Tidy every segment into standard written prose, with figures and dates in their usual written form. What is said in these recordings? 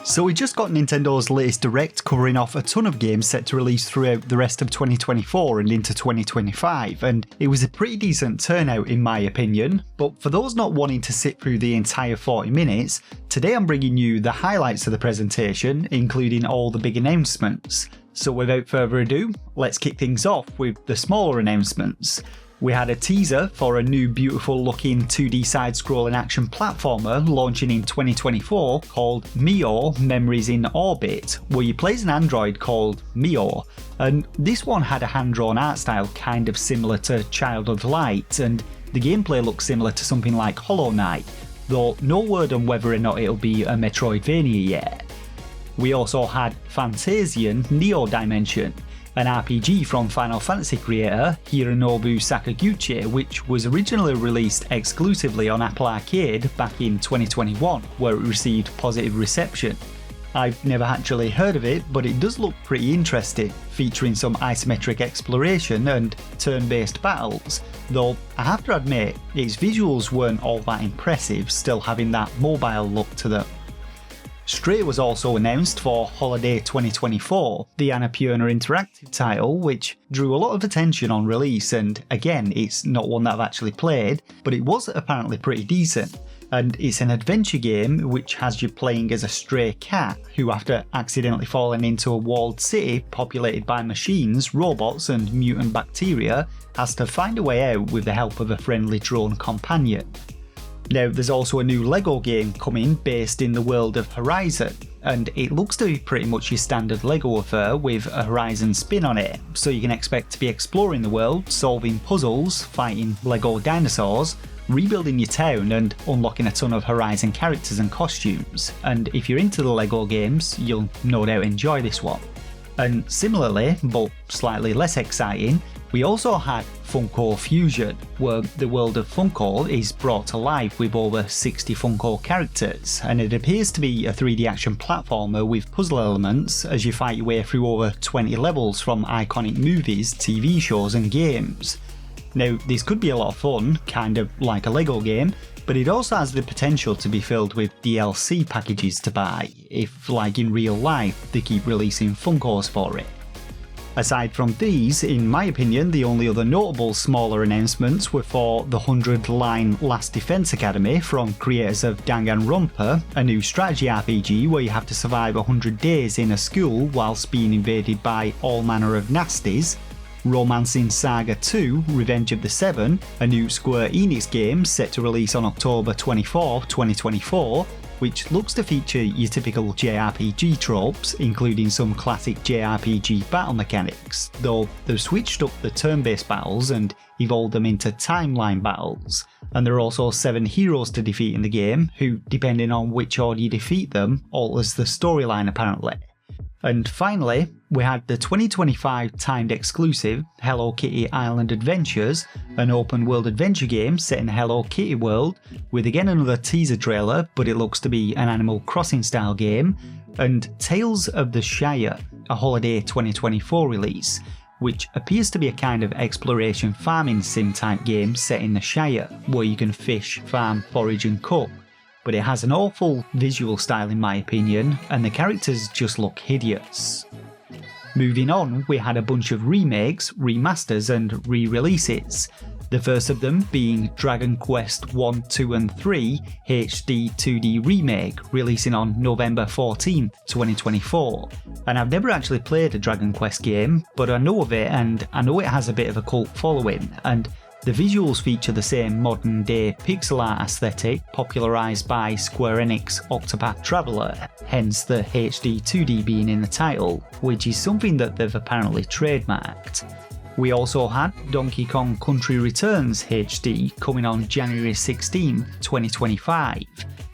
So we just got Nintendo's latest Direct covering off a ton of games set to release throughout the rest of 2024 and into 2025, and it was a pretty decent turnout in my opinion. But for those not wanting to sit through the entire 40 minutes, today I'm bringing you the highlights of the presentation, including all the big announcements. So without further ado, let's kick things off with the smaller announcements. We had a teaser for a new beautiful looking 2D side-scrolling action platformer launching in 2024 called Mio Memories in Orbit, where you play as an android called Mio, and this one had a hand-drawn art style kind of similar to Child of Light, and the gameplay looks similar to something like Hollow Knight, though no word on whether or not it'll be a Metroidvania yet. We also had Fantasian Neo Dimension, an RPG from Final Fantasy creator Hironobu Sakaguchi, which was originally released exclusively on Apple Arcade back in 2021, where it received positive reception. I've never actually heard of it, but it does look pretty interesting, featuring some isometric exploration and turn-based battles, though I have to admit its visuals weren't all that impressive, still having that mobile look to them. Stray was also announced for Holiday 2024, the Annapurna Interactive title, which drew a lot of attention on release, and again, it's not one that I've actually played, but it was apparently pretty decent. And it's an adventure game which has you playing as a stray cat who, after accidentally falling into a walled city populated by machines, robots and mutant bacteria, has to find a way out with the help of a friendly drone companion. Now, there's also a new LEGO game coming based in the world of Horizon, and it looks to be pretty much your standard LEGO affair with a Horizon spin on it, so you can expect to be exploring the world, solving puzzles, fighting LEGO dinosaurs, rebuilding your town and unlocking a ton of Horizon characters and costumes, and if you're into the LEGO games, you'll no doubt enjoy this one. And similarly, but slightly less exciting, we also had Funko Fusion, where the world of Funko is brought to life with over 60 Funko characters, and it appears to be a 3D action platformer with puzzle elements as you fight your way through over 20 levels from iconic movies, TV shows and games. Now, this could be a lot of fun, kind of like a LEGO game, but it also has the potential to be filled with DLC packages to buy, if, like in real life, they keep releasing Funkos for it. Aside from these, in my opinion, the only other notable smaller announcements were for the 100-line Last Defense Academy from creators of Danganronpa, a new strategy RPG where you have to survive 100 days in a school whilst being invaded by all manner of nasties, Romancing Saga 2 Revenge of the Seven, a new Square Enix game set to release on October 24, 2024, which looks to feature your typical JRPG tropes, including some classic JRPG battle mechanics, though they've switched up the turn-based battles and evolved them into timeline battles, and there are also 7 heroes to defeat in the game, who, depending on which order you defeat them, alters the storyline apparently. And finally, we had the 2025 timed exclusive Hello Kitty Island Adventures, an open world adventure game set in the Hello Kitty world, with again another teaser trailer, but it looks to be an Animal Crossing style game, and Tales of the Shire, a Holiday 2024 release, which appears to be a kind of exploration farming sim type game set in the Shire, where you can fish, farm, forage and cook. But it has an awful visual style in my opinion, and the characters just look hideous. Moving on, we had a bunch of remakes, remasters and re-releases. The first of them being Dragon Quest 1, 2 and 3 HD 2D Remake, releasing on November 14th, 2024. And I've never actually played a Dragon Quest game, but I know of it and I know it has a bit of a cult following, and the visuals feature the same modern day pixel art aesthetic popularised by Square Enix Octopath Traveler, hence the HD 2D being in the title, which is something that they've apparently trademarked. We also had Donkey Kong Country Returns HD coming on January 16, 2025,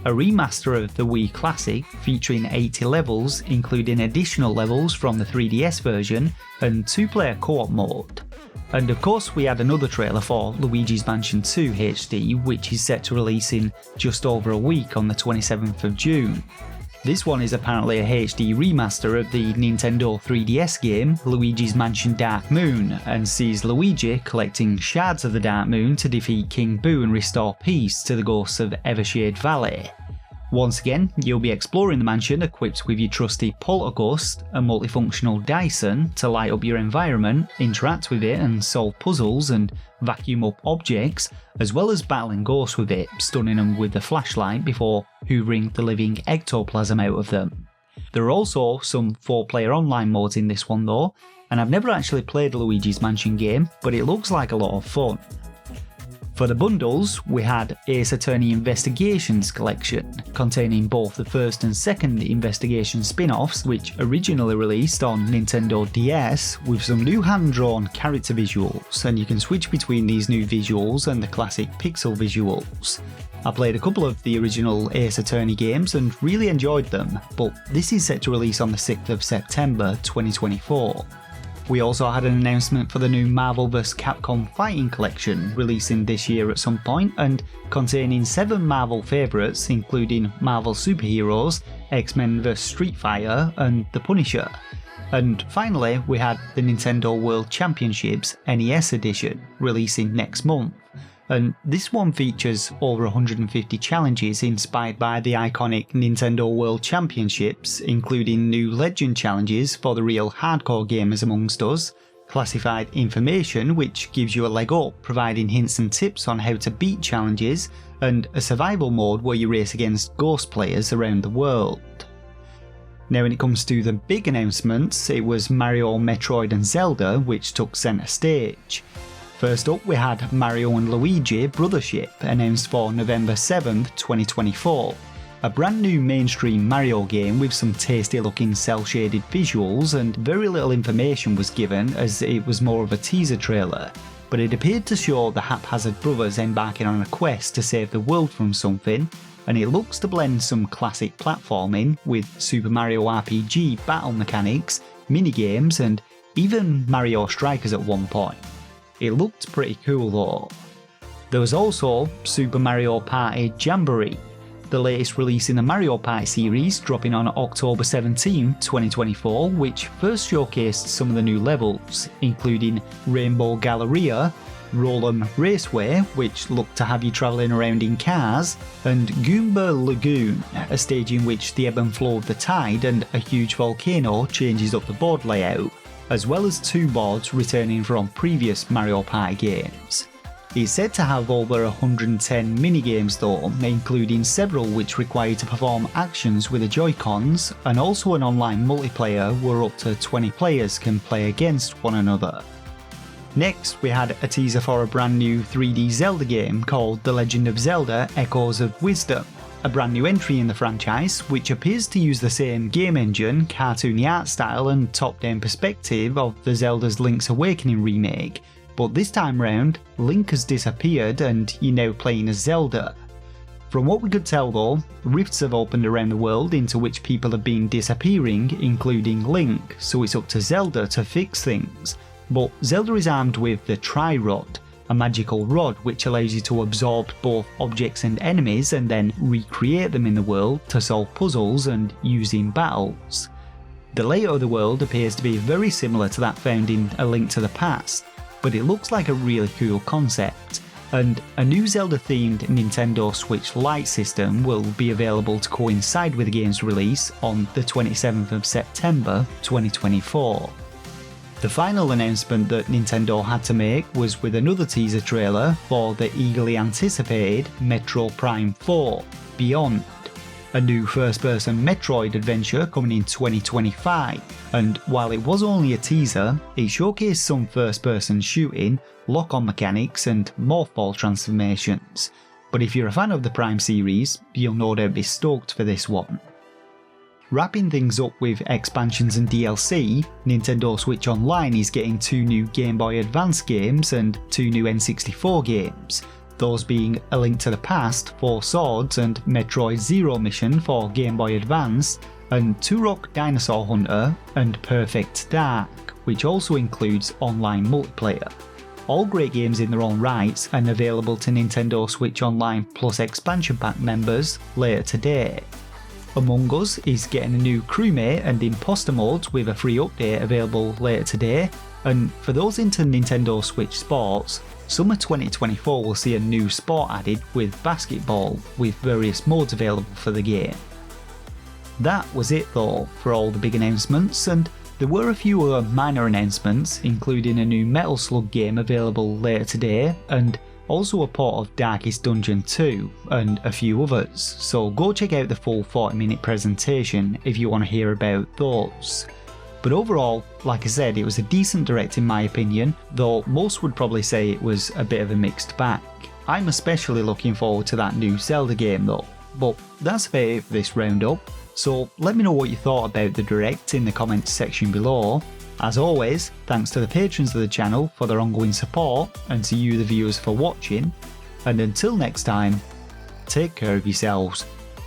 a remaster of the Wii Classic featuring 80 levels, including additional levels from the 3DS version and 2-player co-op mode. And of course we had another trailer for Luigi's Mansion 2 HD, which is set to release in just over a week on the 27th of June. This one is apparently a HD remaster of the Nintendo 3DS game Luigi's Mansion Dark Moon, and sees Luigi collecting shards of the Dark Moon to defeat King Boo and restore peace to the ghosts of Evershade Valley. Once again, you'll be exploring the mansion equipped with your trusty poltergust, a multifunctional Dyson to light up your environment, interact with it and solve puzzles and vacuum up objects, as well as battling ghosts with it, stunning them with the flashlight before hoovering the living ectoplasm out of them. There are also some 4-player online modes in this one though, and I've never actually played Luigi's Mansion game, but it looks like a lot of fun. For the bundles, we had Ace Attorney Investigations collection, containing both the first and second investigation spin-offs, which originally released on Nintendo DS, with some new hand-drawn character visuals, and you can switch between these new visuals and the classic pixel visuals. I played a couple of the original Ace Attorney games and really enjoyed them, but this is set to release on the 6th of September 2024. We also had an announcement for the new Marvel vs Capcom Fighting Collection, releasing this year at some point, and containing 7 Marvel favourites including Marvel Superheroes, X-Men vs Street Fighter and The Punisher. And finally, we had the Nintendo World Championships NES edition, releasing next month. And this one features over 150 challenges inspired by the iconic Nintendo World Championships, including new legend challenges for the real hardcore gamers amongst us, classified information which gives you a leg up providing hints and tips on how to beat challenges, and a survival mode where you race against ghost players around the world. Now when it comes to the big announcements, it was Mario, Metroid and Zelda which took centre stage. First up, we had Mario and Luigi Brothership, announced for November 7th, 2024. A brand new mainstream Mario game with some tasty looking cel-shaded visuals, and very little information was given as it was more of a teaser trailer. But it appeared to show the haphazard brothers embarking on a quest to save the world from something, and it looks to blend some classic platforming with Super Mario RPG battle mechanics, minigames and even Mario Strikers at one point. It looked pretty cool though. There was also Super Mario Party Jamboree, the latest release in the Mario Party series, dropping on October 17, 2024, which first showcased some of the new levels, including Rainbow Galleria, Roll'em Raceway, which looked to have you travelling around in cars, and Goomba Lagoon, a stage in which the ebb and flow of the tide and a huge volcano changes up the board layout, as well as 2 boards returning from previous Mario Party games. It's said to have over 110 minigames though, including several which require you to perform actions with the Joy-Cons, and also an online multiplayer where up to 20 players can play against one another. Next, we had a teaser for a brand new 3D Zelda game called The Legend of Zelda Echoes of Wisdom, a brand new entry in the franchise which appears to use the same game engine, cartoony art style and top-down perspective of the Zelda's Link's Awakening remake, but this time round, Link has disappeared and you're now playing as Zelda. From what we could tell though, rifts have opened around the world into which people have been disappearing, including Link, so it's up to Zelda to fix things. But Zelda is armed with the Tri-Rod, a magical rod which allows you to absorb both objects and enemies and then recreate them in the world to solve puzzles and use in battles. The layout of the world appears to be very similar to that found in A Link to the Past, but it looks like a really cool concept, and a new Zelda-themed Nintendo Switch Lite system will be available to coincide with the game's release on the 27th of September 2024. The final announcement that Nintendo had to make was with another teaser trailer for the eagerly anticipated Metro Prime 4 Beyond, a new first-person Metroid adventure coming in 2025, and while it was only a teaser, it showcased some first-person shooting, lock-on mechanics and morph ball transformations, but if you're a fan of the Prime series, you'll no doubt be stoked for this one. Wrapping things up with expansions and DLC, Nintendo Switch Online is getting 2 new Game Boy Advance games and 2 new N64 games, those being A Link to the Past, 4 Swords and Metroid Zero Mission for Game Boy Advance, and Turok Dinosaur Hunter and Perfect Dark, which also includes online multiplayer. All great games in their own rights and available to Nintendo Switch Online Plus expansion pack members later today. Among Us is getting a new crewmate and imposter modes with a free update available later today, and for those into Nintendo Switch Sports, Summer 2024 will see a new sport added with basketball, with various modes available for the game. That was it though for all the big announcements, and there were a few other minor announcements, including a new Metal Slug game available later today, and also a port of Darkest Dungeon 2, and a few others, so go check out the full 40-minute presentation if you want to hear about those. But overall, like I said, it was a decent direct in my opinion, though most would probably say it was a bit of a mixed bag. I'm especially looking forward to that new Zelda game though. But that's about it for this roundup, so let me know what you thought about the direct in the comments section below. As always, thanks to the patrons of the channel for their ongoing support, and to you the viewers for watching, and until next time, take care of yourselves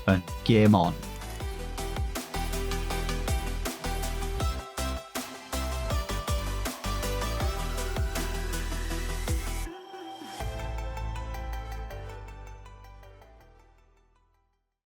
and game on.